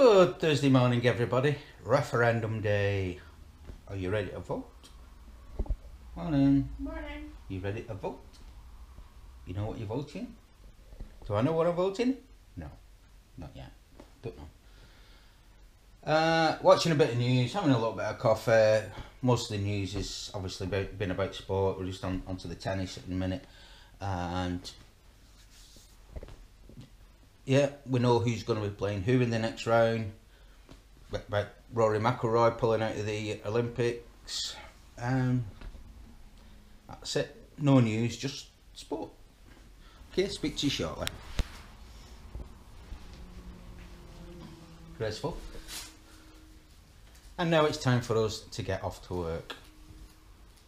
Good Thursday morning, everybody. Referendum day. Are you ready to vote? Morning. Morning. You ready to vote? You know what you're voting? Do I know what I'm voting? No, not yet. Don't know. Watching a bit of news, having a little bit of coffee. Most of the news has obviously been about sport. We're just onto the tennis at the minute. And yeah, we know who's going to be playing who in the next round. About Rory McIlroy pulling out of the Olympics. That's it. No news, just sport. Okay, speak to you shortly. Graceful. And now it's time for us to get off to work.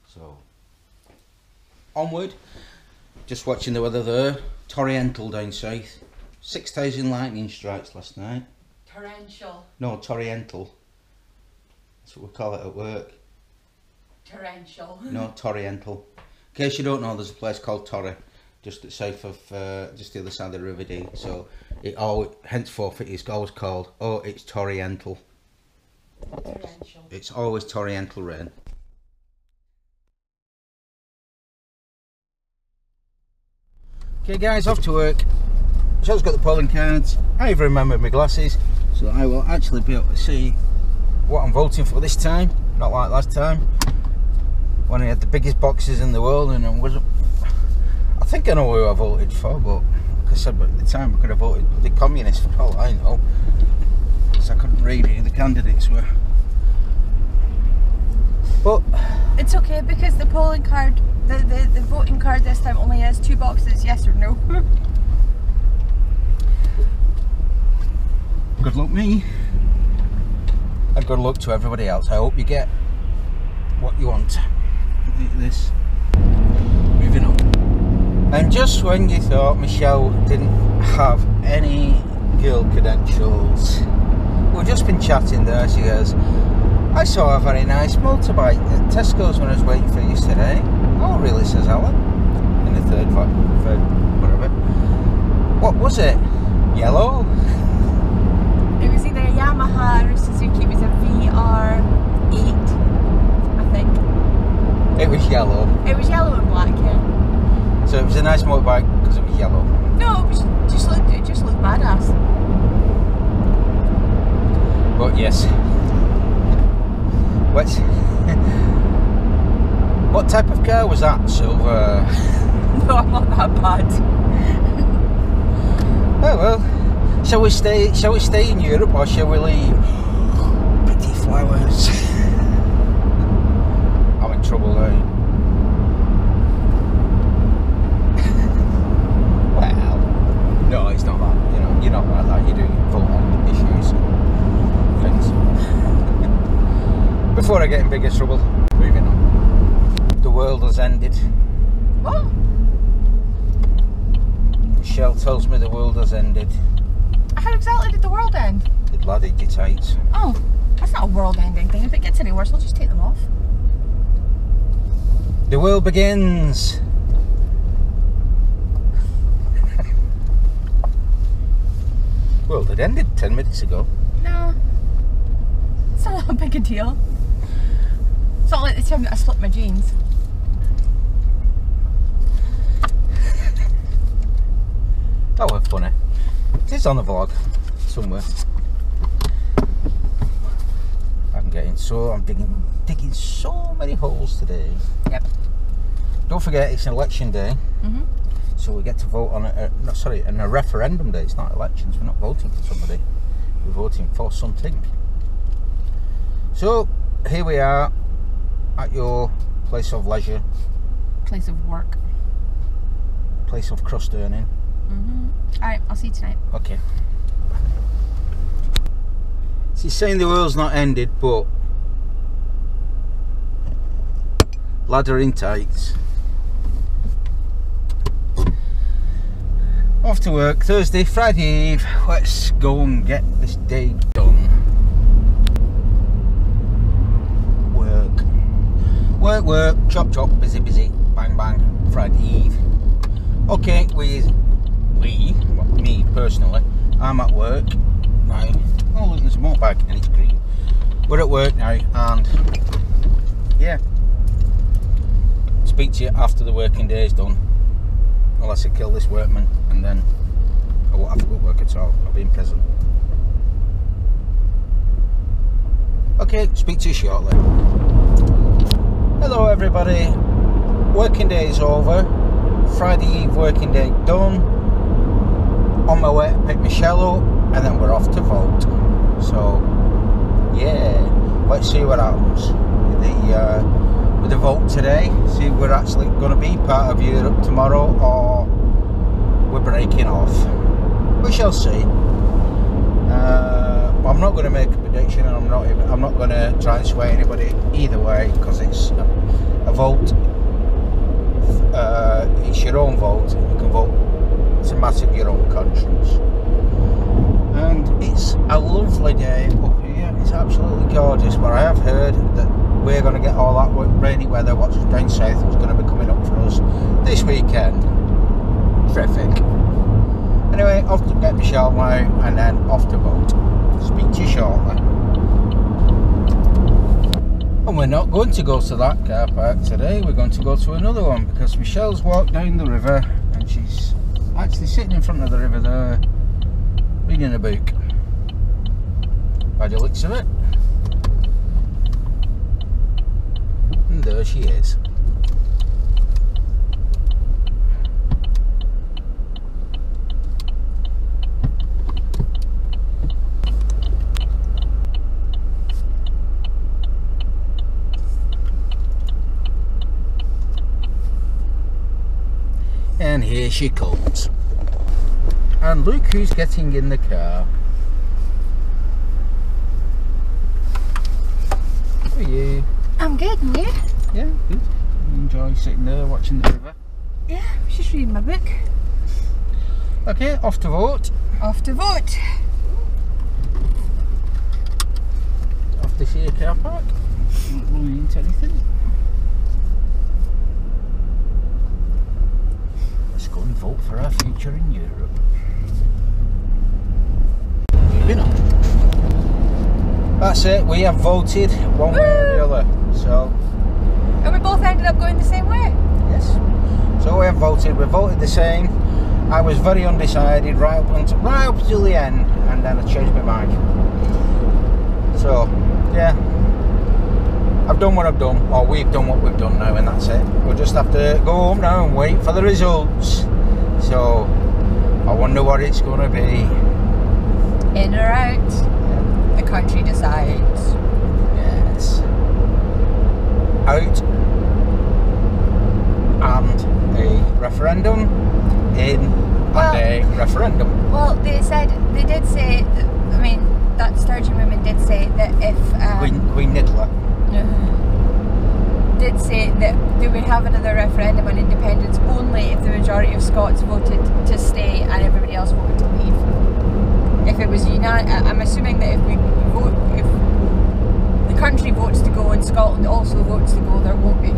So, onward. Just watching the weather there. Torrential down south. 6,000 lightning strikes last night. Torrential. No, torrential. That's what we call it at work. Torrential. No, torrential. In case you don't know, there's a place called Torry, just south of, just the other side of the River Dee. So it always, henceforth, it is always called, oh, it's torrential. Torrential. It's always torrential rain. Okay, guys, off to work. Chelle's got the polling cards. I even remembered my glasses, so I will actually be able to see what I'm voting for this time. Not like last time, when I had the biggest boxes in the world, and I think I know who I voted for, but like I said, at the time I could have voted for the communists for all I know, because I couldn't read who the candidates were. But It's okay because the polling card, the voting card this time only has 2 boxes, yes or no. good luck me, and good luck to everybody else. I hope you get what you want. This. Moving on. And just when you thought Michelle didn't have any girl credentials, we've just been chatting there. She goes, I saw a very nice motorbike at Tesco's when I was waiting for you yesterday. Oh really, says Alan, in the third whatever. What was it? Yellow? It was either a Yamaha or a Suzuki. It was a VR8, I think. It was yellow. It was yellow and black, yeah. So it was a nice motorbike because it was yellow. No, it just looked badass. But yes. What type of car was that? Silver? No, I'm not that bad. Oh well. Shall we stay in Europe or shall we leave? Pretty flowers. I'm in trouble now. Well, no, it's not that. You know, you're not like that. You're doing full on issues and things. Before I get in bigger trouble, moving on. The world has ended. What? Chelle tells me the world has ended. How exactly did the world end? The bloody tights. Oh, that's not a world ending thing. If it gets any worse, we'll just take them off. The world begins. World had ended 10 minutes ago. No. It's not that big a deal. It's not like the time that I split my jeans. That was funny. It is on the vlog somewhere. I'm digging so many holes today. Yep. Don't forget it's an election day. So we get to vote on a referendum day. It's not elections. We're not voting for somebody. We're voting for something. So here we are at your place of leisure. Place of work. Place of crust earning. Alright, I'll see you tonight. Okay. She's saying the world's not ended, but ladder in tights. Off to work, Thursday, Friday Eve. Let's go and get this day done. Work, chop, busy, bang, Friday Eve. Okay, me personally, I'm at work. Right, oh look, there's a motorbike and it's green. We're at work now, and yeah, speak to you after the working day is done, unless I kill this workman, and then I won't have to go to work at all. I'll be in prison. Okay, speak to you shortly. Hello everybody, working day is over, Friday Eve working day done, on my way to pick my Chelle up, and then we're off to vote. So yeah, let's see what happens with the vote today. See if we're actually going to be part of Europe tomorrow, or we're breaking off. We shall see. I'm not going to make a prediction, and I'm not going to try and sway anybody either way, because it's a vote. It's your own vote. You can vote to match your own conscience. And it's a lovely day up here. It's absolutely gorgeous. But I have heard that we're going to get all that rainy weather, what's down south, is going to be coming up for us this weekend. Terrific. Anyway, off to get my Chelle now, and then off to vote. Speak to you shortly. And we're not going to go to that car park today, we're going to go to another one, because Michelle's walked down the river and she's actually sitting in front of the river there, reading a book, by the looks of it. And there she is. And here she comes. And look who's getting in the car. How are you? I'm good, and you? Yeah, good. You enjoy sitting there watching the river? Yeah, I was just reading my book. Okay, off to vote. Off to vote. Off to see a car park. Not really into anything. Let's go and vote for our future in Europe. Moving on. That's it, we have voted one way or the other. So, and we both ended up going the same way. yes. So we have voted, we voted the same. I was very undecided right up until the end, and then I changed my mind. So, yeah. I've done what I've done, or we've done what we've done now, and that's it. We'll just have to go home now and wait for the results. So, I wonder what it's going to be. In or out, Yeah. the country decides. Yes. Out and a referendum, in and a referendum. Well, they did say, that, I mean, that Sturgeon woman did say that if... Queen Nicola. did say that they would have another referendum on independence only if the majority of Scots voted to stay and everybody else voted to leave. If it was I'm assuming that if the country votes to go and Scotland also votes to go, there won't be.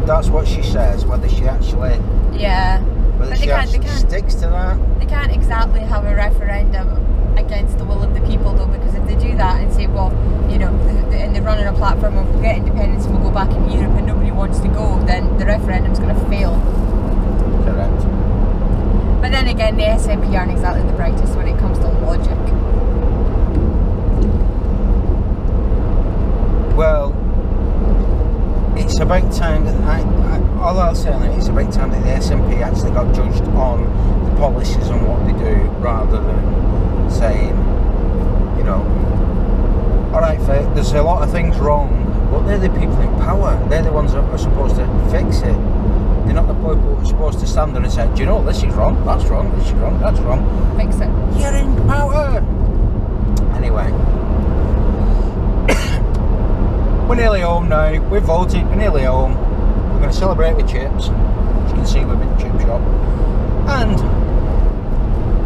That's what she says. Whether she actually, yeah, whether but she actually sticks to that. They can't exactly have a referendum against the will of the people, though, because if they do that and say, well, you know, and they run on a platform of we'll get independence and we'll go back into Europe and nobody wants to go, then the referendum's going to fail. Correct. But then again, the SNP aren't exactly the brightest when it comes to logic. Well, it's about time that all I'll say on it, it's about time that the SNP actually got judged on the policies and what they do, rather than saying, you know, alright, there's a lot of things wrong, but they're the people in power. They're the ones that are supposed to fix it. They're not the people who are supposed to stand there and say, do you know, this is wrong, that's wrong, this is wrong, that's wrong. Fix it. You're in power. Anyway. We're nearly home now. We've voted, we're nearly home. We're going to celebrate with chips. As you can see, we're in the chip shop. And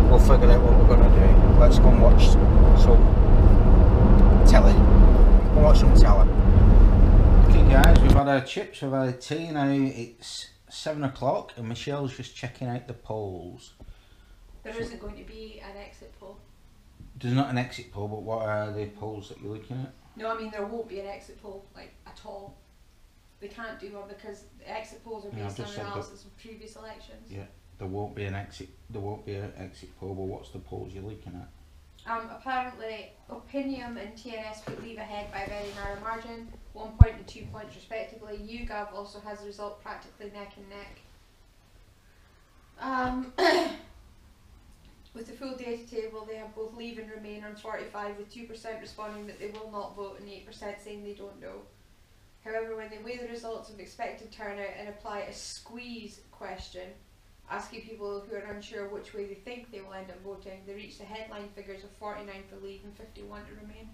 we'll figure out what we're going to do. Let's go and watch some telly. Go watch some telly. Okay guys, we've had our chips, we've had our tea. Now it's 7 o'clock and Michelle's just checking out the polls. There isn't going to be an exit poll. There's not an exit poll, but what are the polls that you're looking at? No, I mean there won't be an exit poll like at all. They can't do one because the exit polls are based on analysis of previous elections. Yeah, there won't be an exit. There won't be an exit poll. But what's the polls you're looking at? Apparently, Opinium and TNS put Leave ahead by a very narrow margin, 1 point and 2 points respectively. YouGov also has the result practically neck and neck. With the full data table, they have both Leave and Remain on 45, with 2% responding that they will not vote and 8% saying they don't know. However, when they weigh the results of expected turnout and apply a squeeze question, asking people who are unsure which way they think they will end up voting, they reach the headline figures of 49 for Leave and 51 to Remain.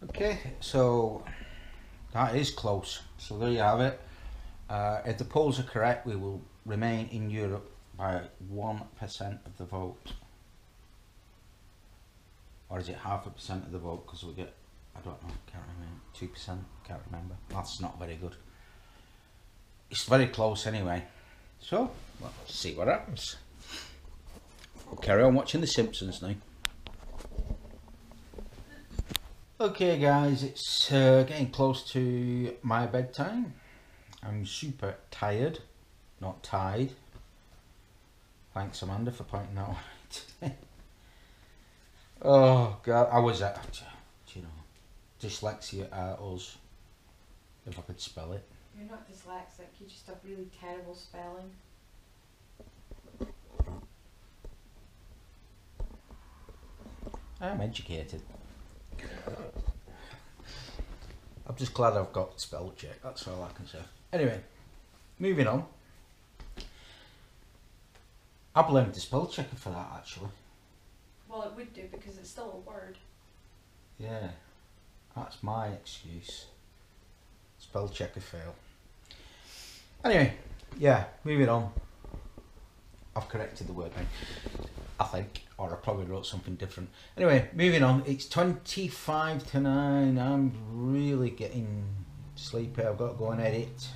Okay, so that is close. So there you have it. If the polls are correct, we will remain in Europe by 1% of the vote. Or is it 0.5% of the vote? Because we get, I don't know, can't remember, 2%, can't remember. That's not very good. It's very close anyway. So, well, let's see what happens. We'll carry on watching The Simpsons now. Okay guys, it's getting close to my bedtime. I'm super tired, not tied. Thanks Amanda for pointing that out. Oh god, I was at, you know, dyslexia at us, if I could spell it. You're not dyslexic, you just have really terrible spelling. I'm educated. I'm just glad I've got spell check, that's all I can say. Anyway, moving on. I blame the spell checker for that actually. Well, it would do because it's still a word. Yeah, that's my excuse. Spell checker fail. Anyway, yeah, moving on. I've corrected the word now, I think, or I probably wrote something different. Anyway, moving on. It's 25 to 9. I'm really getting sleepy. I've got to go and edit,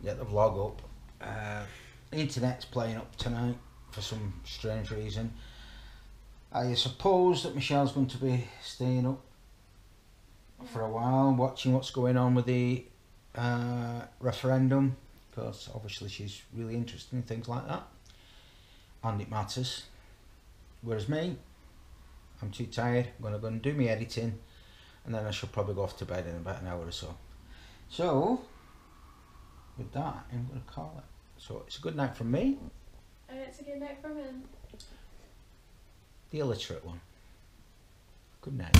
get the vlog up. The internet's playing up tonight for some strange reason. I suppose that Michelle's going to be staying up for a while, watching what's going on with the referendum, because obviously she's really interested in things like that, and it matters. Whereas me, I'm too tired. I'm going to go and do my editing, and then I shall probably go off to bed in about an hour or so. So, with that, I'm going to call it. So it's a good night from me. And it's a good night from him. The illiterate one. Good night.